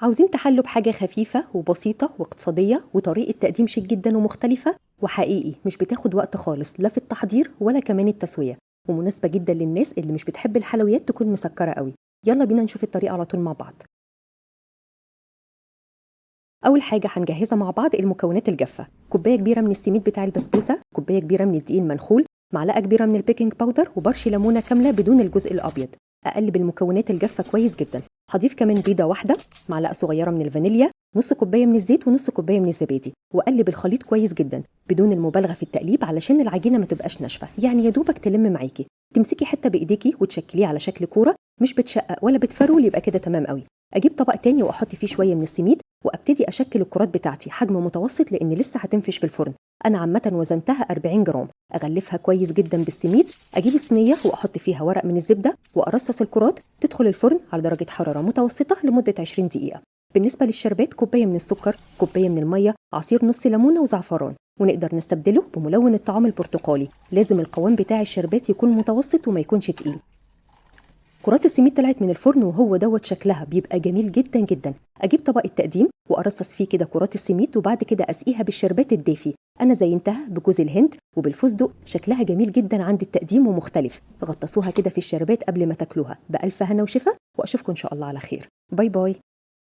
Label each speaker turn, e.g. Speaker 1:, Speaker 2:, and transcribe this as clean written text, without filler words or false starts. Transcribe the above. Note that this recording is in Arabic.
Speaker 1: عاوزين تحلوا بحاجة خفيفة وبسيطة واقتصادية وطريقة تقديم شيك جدا ومختلفة وحقيقي مش بتاخد وقت خالص لا في التحضير ولا كمان التسوية، ومناسبة جدا للناس اللي مش بتحب الحلويات تكون مسكرة قوي. يلا بينا نشوف الطريقة على طول مع بعض. أول حاجة هنجهزها مع بعض المكونات الجافة: كوباية كبيرة من السميد بتاع البسبوسة، كوباية كبيرة من الدقيق المنخول، معلقة كبيرة من البيكنج باودر، وبرش ليمونة كاملة بدون الجزء الأبيض. أقلب المكونات الجافة كويس جدا. هضيف كمان بيضة واحدة، معلقة صغيرة من الفانيليا، نص كوباية من الزيت ونص كوباية من الزبادي، وأقلب الخليط كويس جدا بدون المبالغة في التقليب علشان العجينة ما تبقاش ناشفة، يعني يا دوبك تلم معاكي. تمسكي حتة بإيديكي وتشكليه على شكل كورة، مش بتشقق ولا بتفرول، يبقى كده تمام قوي. أجيب طبق تاني وأحط فيه شوية من السميد وابتدي اشكل الكرات بتاعتي حجم متوسط لان لسه هتنفش في الفرن. انا عامه وزنتها 40 جرام. اغلفها كويس جدا بالسميد، اجيب الصينيه واحط فيها ورق من الزبده وارصص الكرات، تدخل الفرن على درجه حراره متوسطه لمده 20 دقيقه. بالنسبه للشربات: كوبايه من السكر، كوبايه من الميه، عصير نص ليمونه وزعفران، ونقدر نستبدله بملون الطعام البرتقالي. لازم القوام بتاع الشربات يكون متوسط وما يكونش تقيل. كرات السميد طلعت من الفرن وهو دوت شكلها بيبقى جميل جدا جدا. اجيب طبق التقديم وارصص فيه كده كرات السميد، وبعد كده اسقيها بالشربات الدافي. انا زينتها بجوز الهند وبالفستق، شكلها جميل جدا عند التقديم ومختلف. غطسوها كده في الشربات قبل ما تاكلوها. بألف هنا وشفا، واشوفكم ان شاء الله على خير. باي باي.